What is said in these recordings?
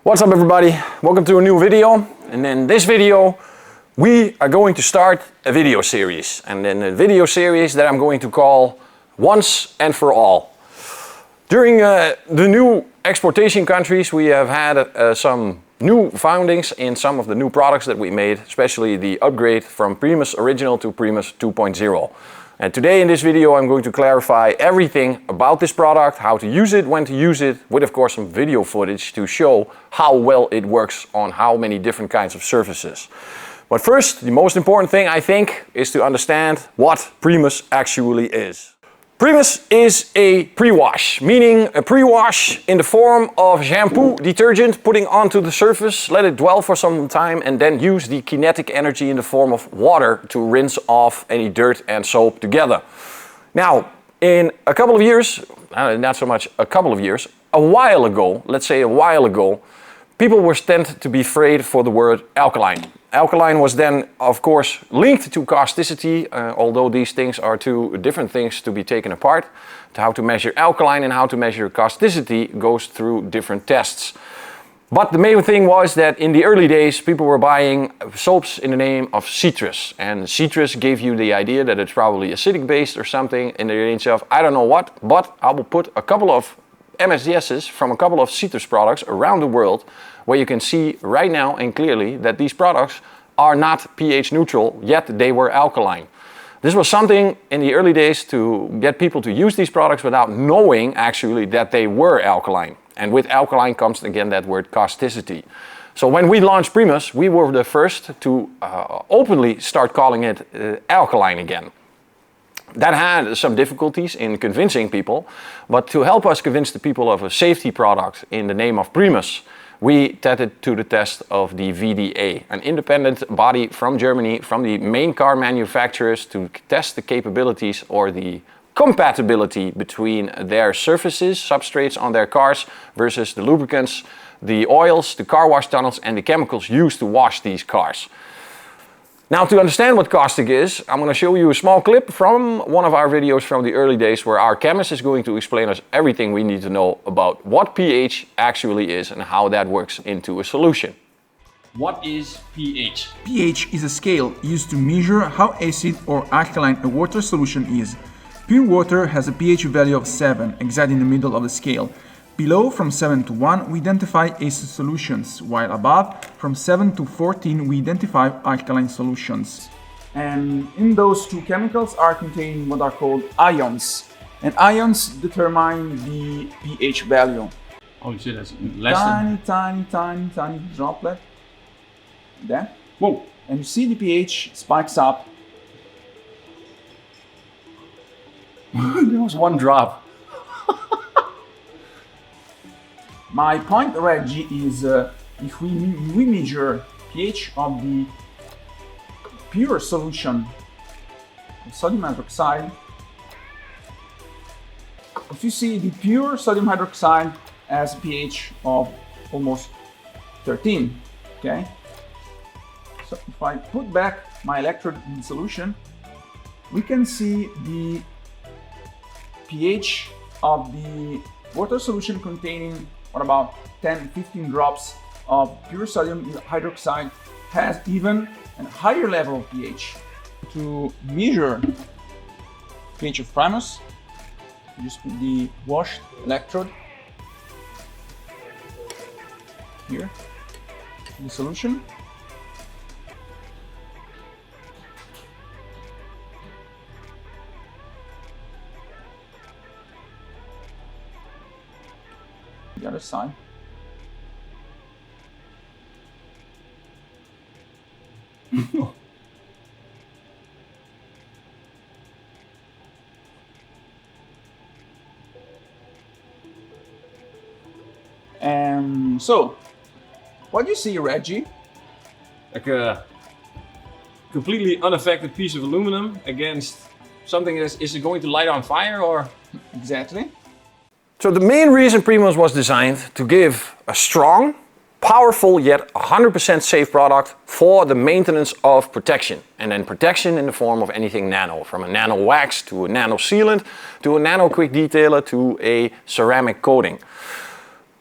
What's up everybody? Welcome to a new video. And in this video we are going to start a video series. And in a video series that I'm going to call Once and for All. During the new exportation countries we have had some new foundings in some of the new products that we made, especially the upgrade from Primus Original to Primus 2.0. And today in this video I'm going to clarify everything about this product, how to use it, when to use it, with of course some video footage to show how well it works on how many different kinds of surfaces. But first, the most important thing I think is to understand what Primus actually is. Primus is a pre-wash, meaning a pre-wash in the form of shampoo, detergent, putting onto the surface, let it dwell for some time and then use the kinetic energy in the form of water to rinse off any dirt and soap together. Now, in a couple of years, not so much a couple of years, a while ago, let's say a while ago, people were tend to be afraid for the word alkaline. Alkaline was then, of course, linked to causticity, although these things are two different things to be taken apart. How to measure alkaline and how to measure causticity goes through different tests. But the main thing was that in the early days, people were buying soaps in the name of citrus. And citrus gave you the idea that it's probably acidic based or something in the range of, I don't know what, but I will put a couple of MSDSs from a couple of citrus products around the world where you can see right now and clearly that these products are not pH neutral, yet they were alkaline. This was something in the early days to get people to use these products without knowing actually that they were alkaline. And with alkaline comes again that word causticity. So when we launched Primus, we were the first to openly start calling it alkaline again. That had some difficulties in convincing people, but to help us convince the people of a safety product in the name of Primus, we tested to the test of the VDA, an independent body from Germany, from the main car manufacturers, to test the capabilities or the compatibility between their surfaces, substrates on their cars, versus the lubricants, the oils, the car wash tunnels and the chemicals used to wash these cars. Now, to understand what caustic is, I'm going to show you a small clip from one of our videos from the early days where our chemist is going to explain us everything we need to know about what pH actually is and how that works into a solution. What is pH? pH is a scale used to measure how acid or alkaline a water solution is. Pure water has a pH value of 7, exactly in the middle of the scale. Below, from 7 to 1, we identify acid solutions, while above, from 7 to 14, we identify alkaline solutions. And in those two chemicals are contained what are called ions. And ions determine the pH value. Oh, you said that's less than... Tiny droplet. There. Whoa! And you see the pH spikes up. There was one drop. My point, Reggie, is if we measure pH of the pure solution of sodium hydroxide, if you see the pure sodium hydroxide has a pH of almost 13, okay? So if I put back my electrode in solution, we can see the pH of the water solution containing what about 10-15 drops of pure sodium hydroxide has even a higher level of pH. To measure pH of Primus, you just put the washed electrode here in the solution. The other side. So, what do you see, Reggie? Like a completely unaffected piece of aluminum against something that is it going to light on fire or? Exactly. So the main reason Primus was designed to give a strong, powerful yet 100% safe product for the maintenance of protection. And then protection in the form of anything nano, from a nano wax to a nano sealant to a nano quick detailer to a ceramic coating.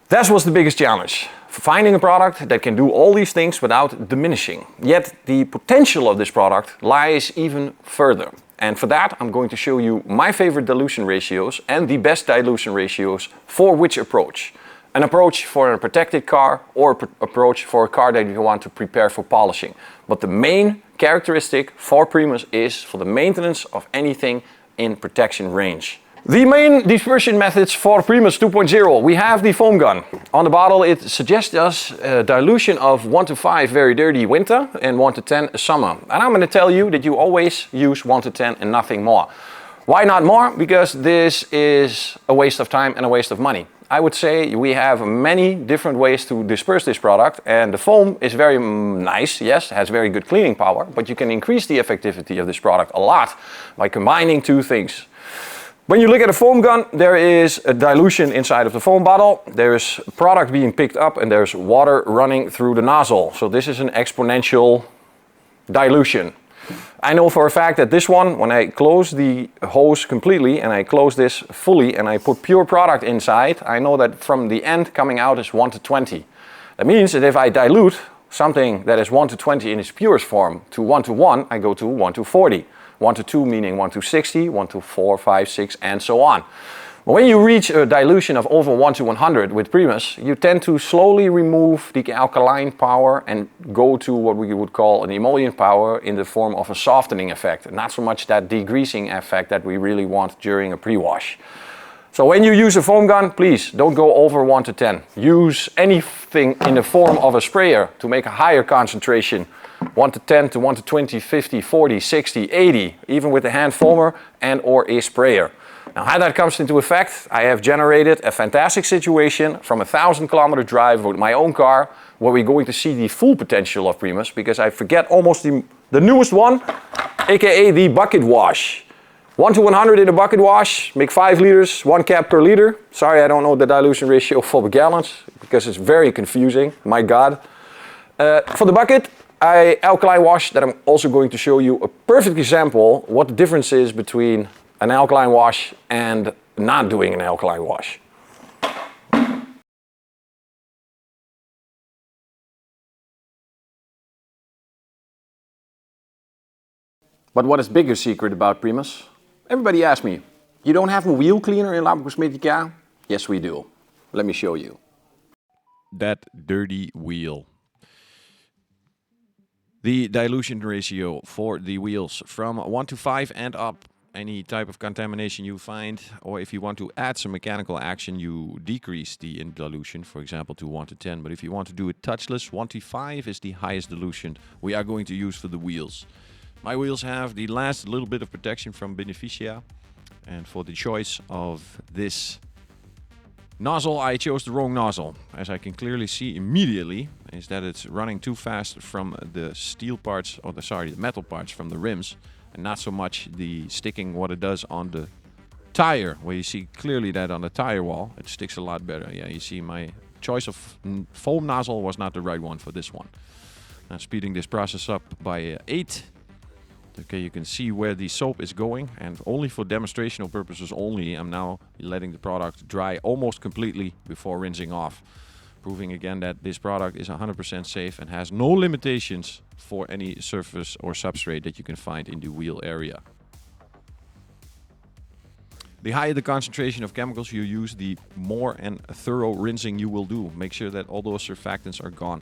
That was the biggest challenge. Finding a product that can do all these things without diminishing. Yet the potential of this product lies even further. And for that, I'm going to show you my favorite dilution ratios and the best dilution ratios for which approach. An approach for a protected car or approach for a car that you want to prepare for polishing. But the main characteristic for Primus is for the maintenance of anything in protection range. The main dispersion methods for Primus 2.0. We have the foam gun. On the bottle it suggests us a dilution of 1 to 5 very dirty winter and 1 to 10 summer. And I'm going to tell you that you always use 1 to 10 and nothing more. Why not more? Because this is a waste of time and a waste of money. I would say we have many different ways to disperse this product, and the foam is very nice, yes, has very good cleaning power, but you can increase the effectivity of this product a lot by combining two things. When you look at a foam gun, there is a dilution inside of the foam bottle, there's product being picked up and there's water running through the nozzle. So this is an exponential dilution. I know for a fact that this one, when I close the hose completely and I close this fully and I put pure product inside, I know that from the end coming out is 1 to 20. That means that if I dilute something that is 1 to 20 in its purest form to 1 to 1, I go to 1 to 40. 1 to 2 meaning 1 to 60, 1 to 4, 5, 6 and so on. When you reach a dilution of over 1 to 100 with Primus, you tend to slowly remove the alkaline power and go to what we would call an emollient power in the form of a softening effect. Not so much that degreasing effect that we really want during a pre-wash. So when you use a foam gun, please don't go over 1 to 10. Use anything in the form of a sprayer to make a higher concentration. 1 to 10 to 1 to 20, 50, 40, 60, 80, even with a hand foamer and or a sprayer. Now how that comes into effect, I have generated a fantastic situation from a 1,000-kilometer drive with my own car where we're going to see the full potential of Primus, because I forget almost the newest one, aka the bucket wash. 1 to 100 in a bucket wash, make 5 liters, 1 cap per liter. Sorry, I don't know the dilution ratio for the gallons because it's very confusing, my God. For the bucket, I alkaline wash that I'm also going to show you a perfect example what the difference is between an alkaline wash and not doing an alkaline wash. But what is bigger secret about Primus? Everybody asks me, you don't have a wheel cleaner in Labocosmetica? Yes, we do. Let me show you. That dirty wheel. The dilution ratio for the wheels from 1 to 5 and up. Any type of contamination you find, or if you want to add some mechanical action, you decrease the dilution, for example, to 1 to 10. But if you want to do it touchless, 1 to 5 is the highest dilution we are going to use for the wheels. My wheels have the last little bit of protection from beneficia, and for the choice of this nozzle, I chose the wrong nozzle. As I can clearly see immediately, is that it's running too fast from the steel parts, or the metal parts from the rims, and not so much the sticking what it does on the tire, where you see clearly that on the tire wall it sticks a lot better. Yeah, you see my choice of foam nozzle was not the right one for this one. Now speeding this process up by 8. Okay, you can see where the soap is going, and only for demonstrational purposes only, I'm now letting the product dry almost completely before rinsing off. Proving again that this product is 100% safe and has no limitations for any surface or substrate that you can find in the wheel area. The higher the concentration of chemicals you use, the more and thorough rinsing you will do. Make sure that all those surfactants are gone.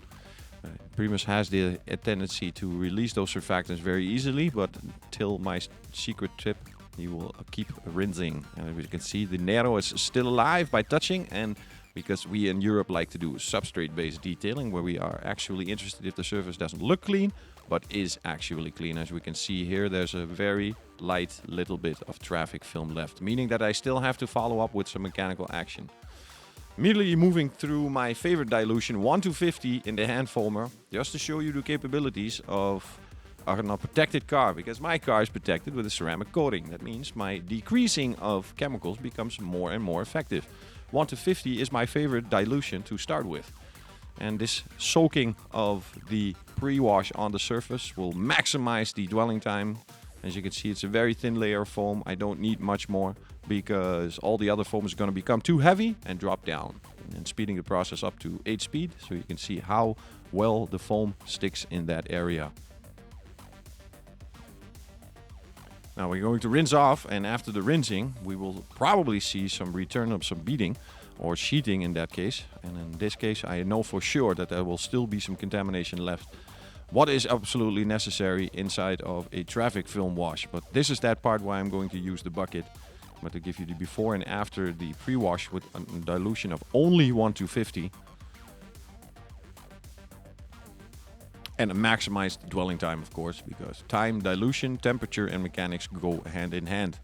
Primus has the tendency to release those surfactants very easily, but till my secret tip, you will keep rinsing. And as you can see, the Nero is still alive by touching, and because we in Europe like to do substrate-based detailing, where we are actually interested if the surface doesn't look clean, but is actually clean. As we can see here, there's a very light little bit of traffic film left, meaning that I still have to follow up with some mechanical action. Immediately moving through my favorite dilution, 1 to 50 in the hand foamer, just to show you the capabilities of a protected car, because my car is protected with a ceramic coating. That means my decreasing of chemicals becomes more and more effective. 1 to 50 is my favorite dilution to start with. And this soaking of the pre-wash on the surface will maximize the dwelling time As you can see, it's a very thin layer of foam. I don't need much more because all the other foam is going to become too heavy and drop down. And speeding the process up to 8 speed, so you can see how well the foam sticks in that area. Now we're going to rinse off, and after the rinsing, we will probably see some return of some beading or sheeting in that case. And in this case, I know for sure that there will still be some contamination left. What is absolutely necessary inside of a traffic film wash. But this is that part why I'm going to use the bucket. But to give you the before and after the pre-wash with a dilution of only 1:50. And a maximized dwelling time, of course, because time, dilution, temperature and mechanics go hand in hand.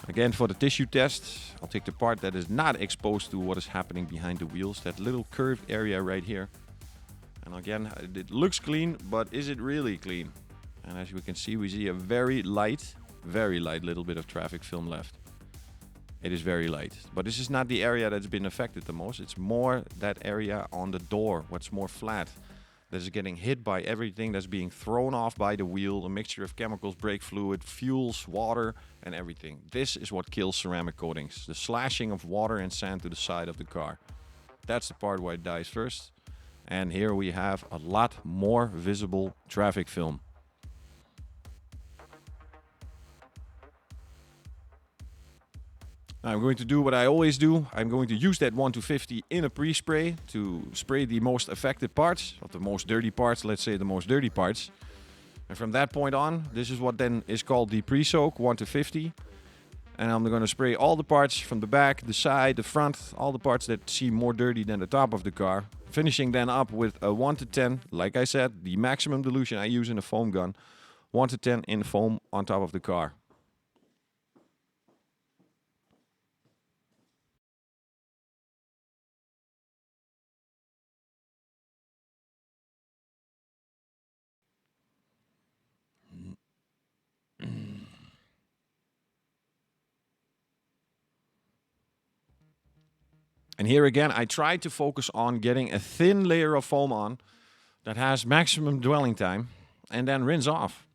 Again, for the tissue test, I'll take the part that is not exposed to what is happening behind the wheels, that little curved area right here. And again, it looks clean, but is it really clean? And as we can see, we see a very light little bit of traffic film left. It is very light, but this is not the area that's been affected the most. It's more that area on the door, what's more flat, that is getting hit by everything that's being thrown off by the wheel, a mixture of chemicals, brake fluid, fuels, water, and everything. This is what kills ceramic coatings, the slashing of water and sand to the side of the car. That's the part where it dies first. And here we have a lot more visible traffic film. Now I'm going to do what I always do. I'm going to use that 1:50 in a pre-spray to spray the most affected parts, of the most dirty parts, let's say the most dirty parts. And from that point on, this is what then is called the pre-soak, 1:50. And I'm going to spray all the parts from the back, the side, the front, all the parts that seem more dirty than the top of the car. Finishing then up with a 1:10, like I said, the maximum dilution I use in a foam gun. 1:10 in foam on top of the car. And here again, I try to focus on getting a thin layer of foam on that has maximum dwelling time and then rinse off.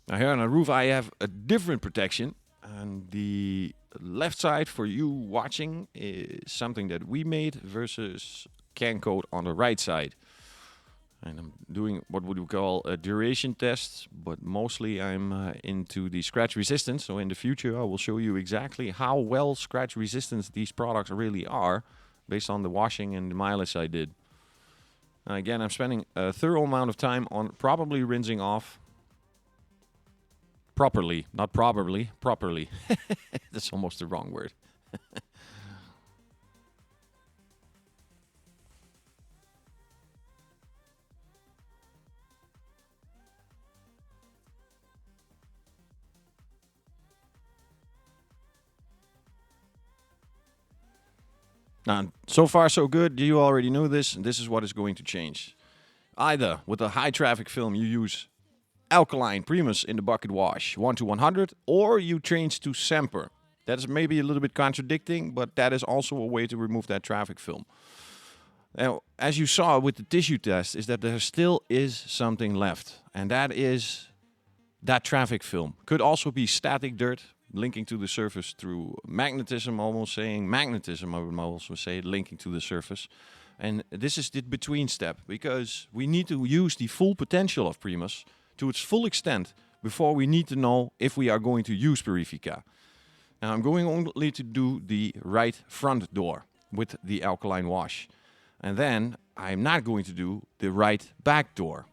Now here on the roof I have a different protection, and the left side for you watching is something that we made versus can coat on the right side. And I'm doing what would we call a duration test, but mostly I'm into the scratch resistance. So in the future I will show you exactly how well scratch resistant these products really are based on the washing and the mileage I did. Now again, I'm spending a thorough amount of time on probably rinsing off properly, not probably, properly. That's almost the wrong word. Now, so far so good. You already knew this, and this is what is going to change. Either with a high traffic film you use Alkaline Primus in the bucket wash 1:100, or you change to Semper. That is maybe a little bit contradicting, but that is also a way to remove that traffic film. Now, as you saw with the tissue test, is that there still is something left, and that is that traffic film. Could also be static dirt linking to the surface through magnetism, magnetism, I would also say, linking to the surface. And this is the between step, because we need to use the full potential of Primus to its full extent before we need to know if we are going to use Purifica. Now I'm going only to do the right front door with the alkaline wash. And then I'm not going to do the right back door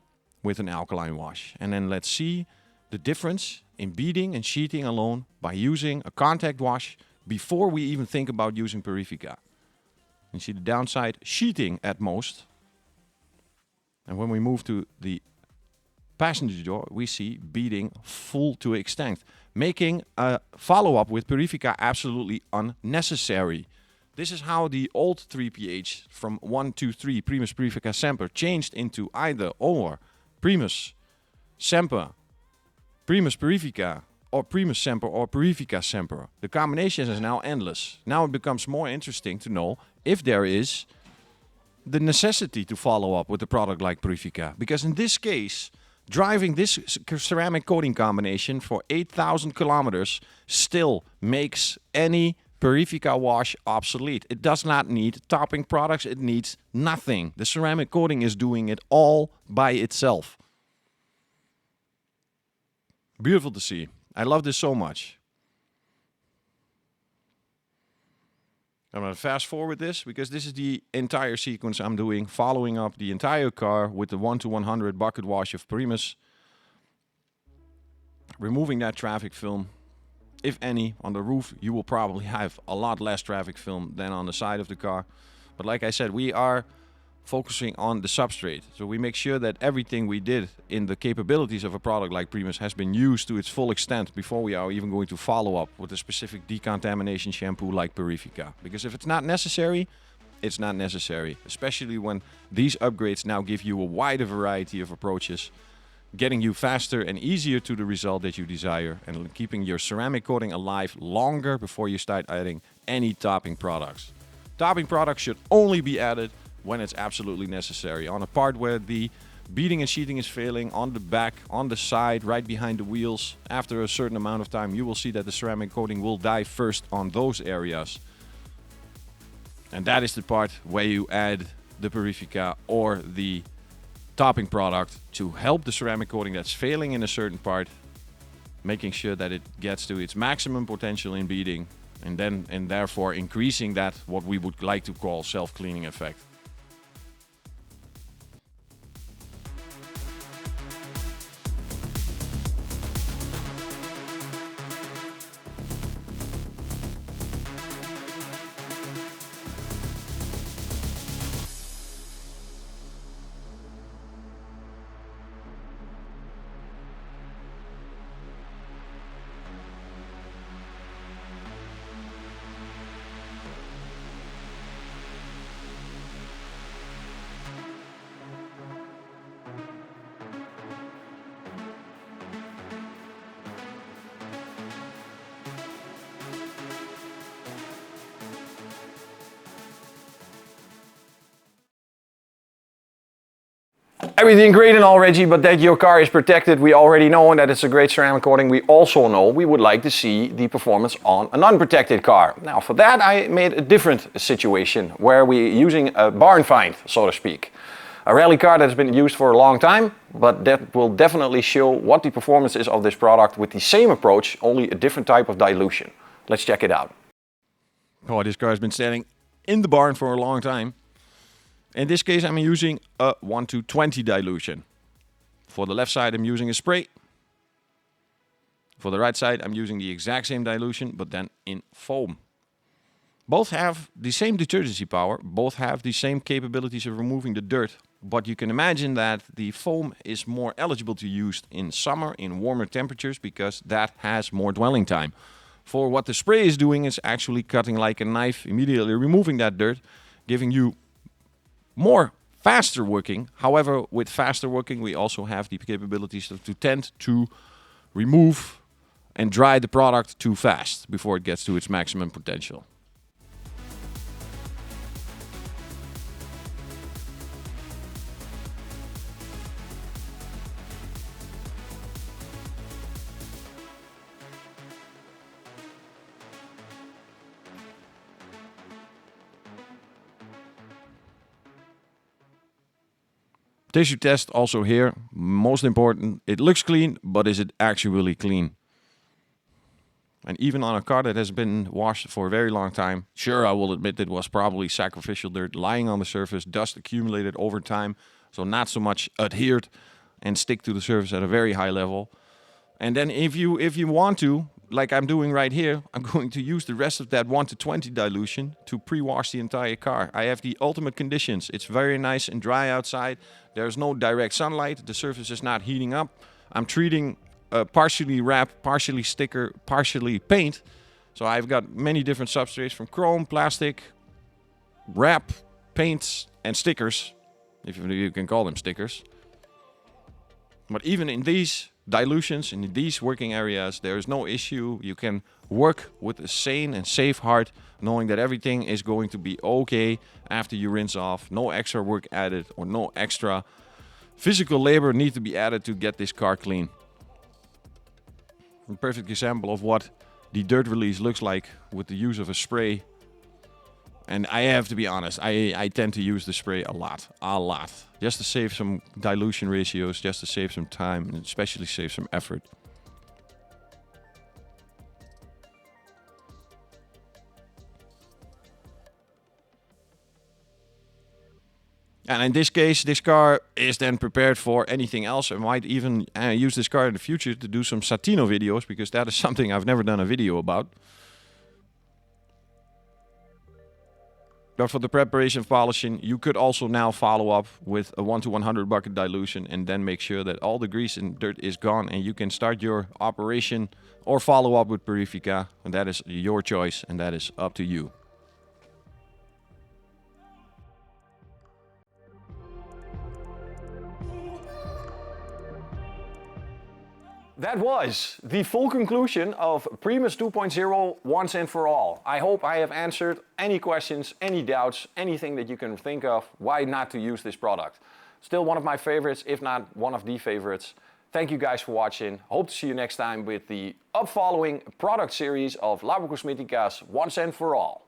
with an alkaline wash. And then let's see the difference in beading and sheeting alone by using a contact wash before we even think about using Purifica. You see the downside, sheeting at most. And when we move to the passenger door we see beating full to extent, making a follow-up with Purifica absolutely unnecessary. This is how the old 3pH from 1 to 3 Primus Purifica Semper changed into either or Primus Semper, Primus Purifica, or Primus Semper or Purifica Semper. The combination is now endless. Now it becomes more interesting to know if there is the necessity to follow up with a product like Purifica. Because in this case, driving this ceramic coating combination for 8,000 kilometers still makes any Purifica wash obsolete. It does not need topping products. It needs nothing. The ceramic coating is doing it all by itself. Beautiful to see. I love this so much. I'm going to fast forward this because this is the entire sequence I'm doing, following up the entire car with the 1 to 100 bucket wash of Primus. Removing that traffic film, if any, on the roof. You will probably have a lot less traffic film than on the side of the car. But like I said, we are focusing on the substrate. So we make sure that everything we did in the capabilities of a product like Primus has been used to its full extent before we are even going to follow up with a specific decontamination shampoo like Purifica. Because if it's not necessary, it's not necessary. Especially when these upgrades now give you a wider variety of approaches, getting you faster and easier to the result that you desire, and keeping your ceramic coating alive longer before you start adding any topping products. Topping products should only be added when it's absolutely necessary. On a part where the beading and sheeting is failing, on the back, on the side, right behind the wheels, after a certain amount of time, you will see that the ceramic coating will die first on those areas. And that is the part where you add the Purifica or the topping product to help the ceramic coating that's failing in a certain part, making sure that it gets to its maximum potential in beading, and therefore increasing that, what we would like to call self-cleaning effect. Everything great and all, Reggie, but that your car is protected, we already know, and that it's a great ceramic coating. We also know we would like to see the performance on an unprotected car. Now, for that, I made a different situation where we're using a barn find, so to speak. A rally car that's been used for a long time, but that will definitely show what the performance is of this product with the same approach, only a different type of dilution. Let's check it out. Oh, this car has been standing in the barn for a long time. In this case, I'm using a 1 to 20 dilution. For the left side, I'm using a spray. For the right side, I'm using the exact same dilution, but then in foam. Both have the same detergency power, both have the same capabilities of removing the dirt, but you can imagine that the foam is more eligible to use in summer, in warmer temperatures, because that has more dwelling time. For what the spray is doing is actually cutting like a knife, immediately removing that dirt, giving you more faster working. However, with faster working, we also have the capabilities to tend to remove and dry the product too fast before it gets to its maximum potential. Tissue test also here. Most important, it looks clean, but is it actually clean? And even on a car that has been washed for a very long time, sure, I will admit it was probably sacrificial dirt lying on the surface, dust accumulated over time, so not so much adhered and stick to the surface at a very high level. And then if you want to, like I'm doing right here, I'm going to use the rest of that 1-to-20 dilution to pre-wash the entire car. I have the ultimate conditions. It's very nice and dry outside. There's no direct sunlight. The surface is not heating up. I'm treating partially wrap, partially sticker, partially paint. So I've got many different substrates from chrome, plastic, wrap, paints, and stickers, if you can call them stickers. But even in these dilutions, in these working areas, there is no issue. You can work with a sane and safe heart, knowing that everything is going to be okay after you rinse off. No extra work added or no extra physical labor need to be added to get this car clean. A perfect example of what the dirt release looks like with the use of a spray. And I have to be honest, I tend to use the spray a lot, just to save some dilution ratios, just to save some time, and especially save some effort. And in this case, this car is then prepared for anything else. I might even use this car in the future to do some Satino videos, because that is something I've never done a video about. But for the preparation of polishing, you could also now follow up with a 1-to-100 bucket dilution and then make sure that all the grease and dirt is gone, and you can start your operation or follow up with Purifica. And that is your choice, and that is up to you. That was the full conclusion of Primus 2.0 once and for all. I hope I have answered any questions, any doubts, anything that you can think of why not to use this product. Still one of my favorites, if not one of the favorites. Thank you guys for watching. Hope to see you next time with the following product series of Labocosmetica's Once and For All.